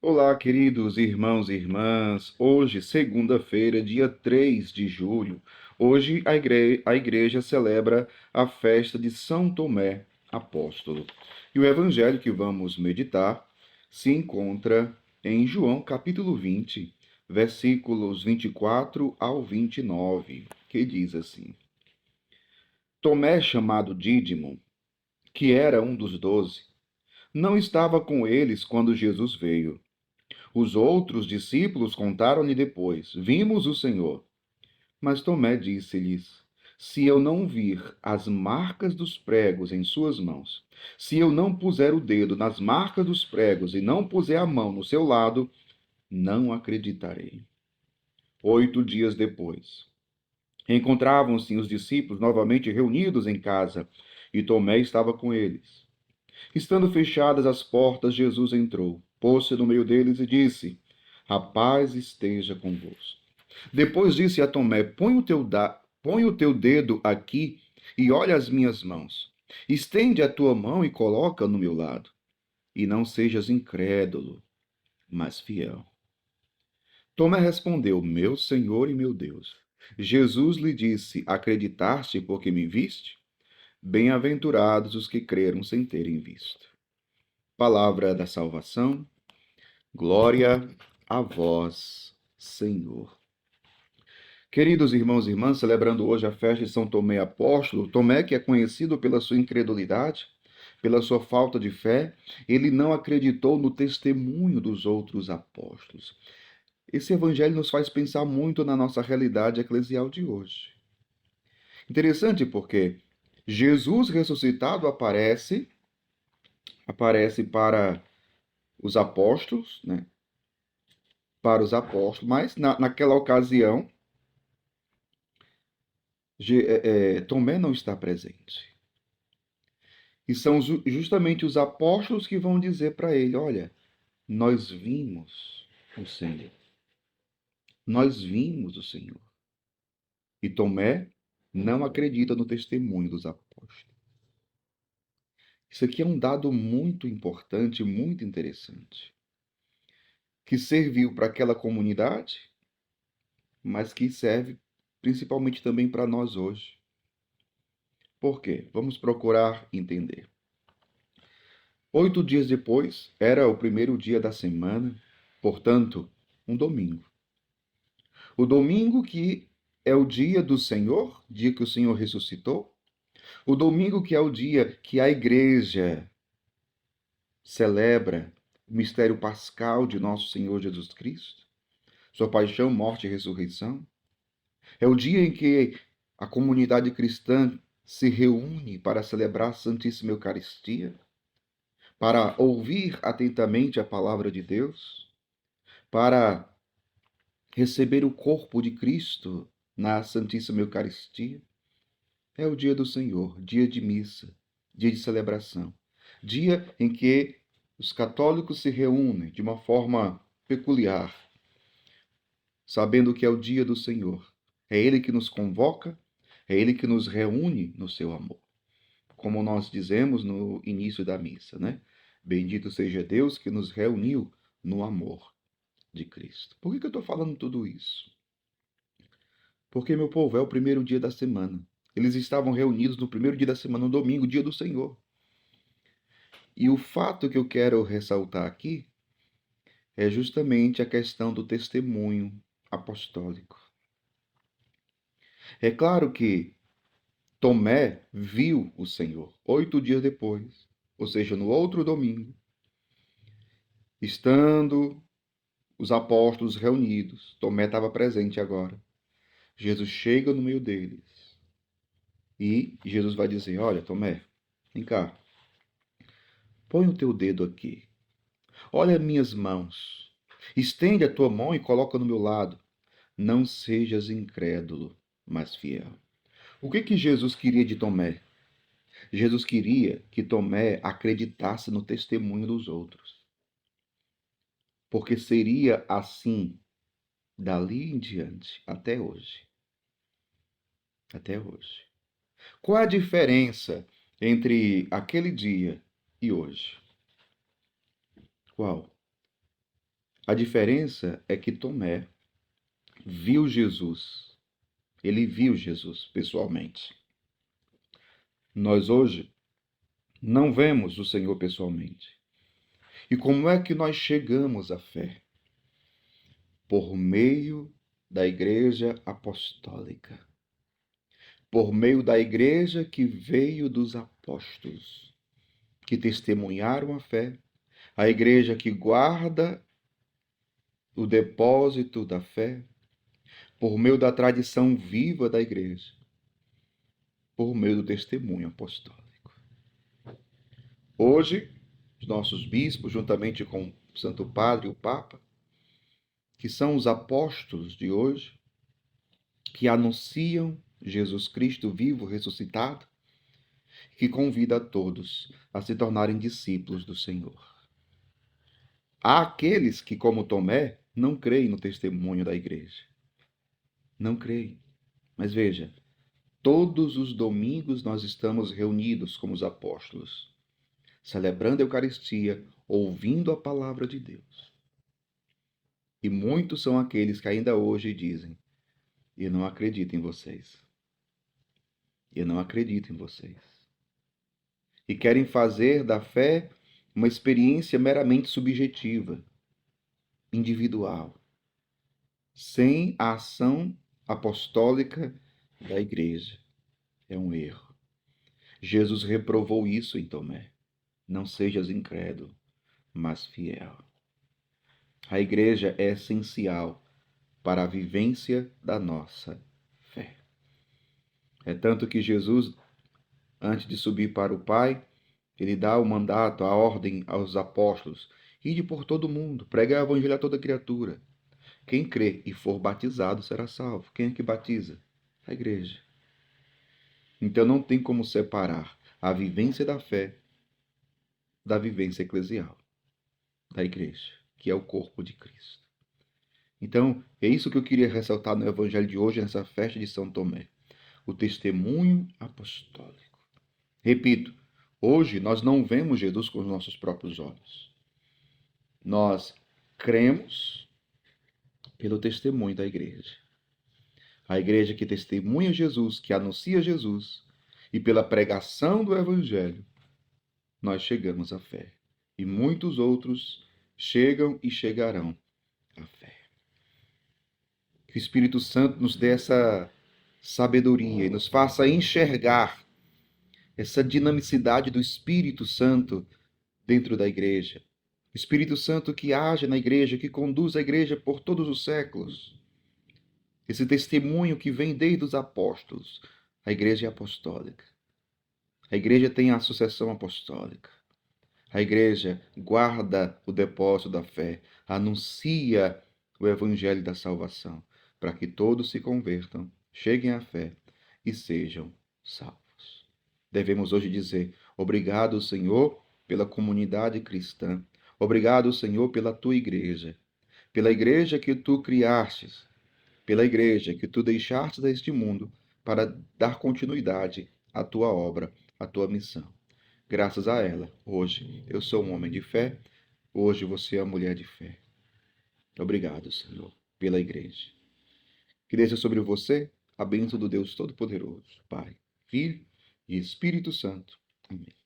Olá, queridos irmãos e irmãs. Hoje, segunda-feira, dia 3 de julho. Hoje a igreja celebra a festa de São Tomé, apóstolo. E o evangelho que vamos meditar se encontra em João, capítulo 20, versículos 24 ao 29, que diz assim: Tomé, chamado Dídimo, que era um dos 12, não estava com eles quando Jesus veio. Os outros discípulos contaram-lhe depois: Vimos o Senhor. Mas Tomé disse-lhes: Se eu não vir as marcas dos pregos em suas mãos, se eu não puser o dedo nas marcas dos pregos e não puser a mão no seu lado, não acreditarei. 8 dias depois, encontravam-se os discípulos novamente reunidos em casa, e Tomé estava com eles. Estando fechadas as portas, Jesus entrou, pôs-se no meio deles e disse: A paz esteja convosco. Depois disse a Tomé: Põe o teu dedo aqui e olha as minhas mãos. Estende a tua mão e coloca no meu lado. E não sejas incrédulo, mas fiel. Tomé respondeu: Meu Senhor e meu Deus. Jesus lhe disse: Acreditaste porque me viste? Bem-aventurados os que creram sem terem visto. Palavra da salvação. Glória a vós, Senhor. Queridos irmãos e irmãs, celebrando hoje a festa de São Tomé Apóstolo, Tomé, que é conhecido pela sua incredulidade, pela sua falta de fé, ele não acreditou no testemunho dos outros apóstolos. Esse evangelho nos faz pensar muito na nossa realidade eclesial de hoje. Interessante porque Jesus ressuscitado aparece para os apóstolos, né? Para os apóstolos, mas naquela ocasião Tomé não está presente. E são justamente os apóstolos que vão dizer para ele: Olha, nós vimos o Senhor. Nós vimos o Senhor. E Tomé não acredita no testemunho dos apóstolos. Isso aqui é um dado muito importante, muito interessante, que serviu para aquela comunidade, mas que serve principalmente também para nós hoje. Por quê? Vamos procurar entender. 8 dias depois, era o primeiro dia da semana, portanto, um domingo. O domingo que é o dia do Senhor, dia que o Senhor ressuscitou. O domingo que é o dia que a igreja celebra o mistério pascal de nosso Senhor Jesus Cristo, sua paixão, morte e ressurreição. É o dia em que a comunidade cristã se reúne para celebrar a Santíssima Eucaristia, para ouvir atentamente a palavra de Deus, para receber o corpo de Cristo na Santíssima Eucaristia. É o dia do Senhor, dia de missa, dia de celebração, dia em que os católicos se reúnem de uma forma peculiar, sabendo que é o dia do Senhor. É Ele que nos convoca, é Ele que nos reúne no seu amor. Como nós dizemos no início da missa, né? Bendito seja Deus que nos reuniu no amor de Cristo. Por que eu estou falando tudo isso? Porque, meu povo, é o primeiro dia da semana. Eles estavam reunidos no primeiro dia da semana, no domingo, dia do Senhor. E o fato que eu quero ressaltar aqui é justamente a questão do testemunho apostólico. É claro que Tomé viu o Senhor 8 dias depois, ou seja, no outro domingo, estando os apóstolos reunidos. Tomé estava presente agora. Jesus chega no meio deles e Jesus vai dizer: Olha, Tomé, vem cá, põe o teu dedo aqui. Olha minhas mãos. Estende a tua mão e coloca no meu lado. Não sejas incrédulo, mas fiel. O que Jesus queria de Tomé? Jesus queria que Tomé acreditasse no testemunho dos outros. Porque seria assim dali em diante, até hoje. Até hoje. Qual a diferença entre aquele dia e hoje? Qual? A diferença é que Tomé viu Jesus. Ele viu Jesus pessoalmente. Nós hoje não vemos o Senhor pessoalmente. E como é que nós chegamos à fé? Por meio da Igreja Apostólica. Por meio da Igreja que veio dos apóstolos, que testemunharam a fé, a Igreja que guarda o depósito da fé, por meio da tradição viva da Igreja, por meio do testemunho apostólico. Hoje, os nossos bispos, juntamente com o Santo Padre e o Papa, que são os apóstolos de hoje, que anunciam Jesus Cristo vivo, ressuscitado, que convida a todos a se tornarem discípulos do Senhor. Há aqueles que, como Tomé, não creem no testemunho da igreja. Não creem. Mas veja, todos os domingos nós estamos reunidos como os apóstolos, celebrando a Eucaristia, ouvindo a palavra de Deus. E muitos são aqueles que ainda hoje dizem: eu não acredito em vocês. Eu não acredito em vocês. E querem fazer da fé uma experiência meramente subjetiva, individual, sem a ação apostólica da igreja. É um erro. Jesus reprovou isso em Tomé. Não sejas incrédulo, mas fiel. A igreja é essencial para a vivência da nossa fé. É tanto que Jesus, antes de subir para o Pai, ele dá o mandato, a ordem aos apóstolos: ide por todo o mundo, pregai o evangelho a toda criatura. Quem crê e for batizado será salvo. Quem é que batiza? A igreja. Então não tem como separar a vivência da fé da vivência eclesial, da igreja, que é o corpo de Cristo. Então, é isso que eu queria ressaltar no evangelho de hoje, nessa festa de São Tomé. O testemunho apostólico. Repito, hoje nós não vemos Jesus com os nossos próprios olhos. Nós cremos pelo testemunho da igreja. A igreja que testemunha Jesus, que anuncia Jesus, e pela pregação do evangelho, nós chegamos à fé. E muitos outros chegam e chegarão à fé. Que o Espírito Santo nos dê essa sabedoria e nos faça enxergar essa dinamicidade do Espírito Santo dentro da igreja. O Espírito Santo que age na igreja, que conduz a igreja por todos os séculos. Esse testemunho que vem desde os apóstolos. A igreja é apostólica. A igreja tem a sucessão apostólica. A igreja guarda o depósito da fé, anuncia o evangelho da salvação, para que todos se convertam, cheguem à fé e sejam salvos. Devemos hoje dizer: obrigado, Senhor, pela comunidade cristã. Obrigado, Senhor, pela tua igreja. Pela igreja que tu criastes, pela igreja que tu deixaste deste mundo para dar continuidade à tua obra, à tua missão. Graças a ela, hoje eu sou um homem de fé, hoje você é uma mulher de fé. Obrigado, Senhor, pela igreja. Que desça sobre você a bênção do Deus Todo-Poderoso, Pai, Filho e Espírito Santo. Amém.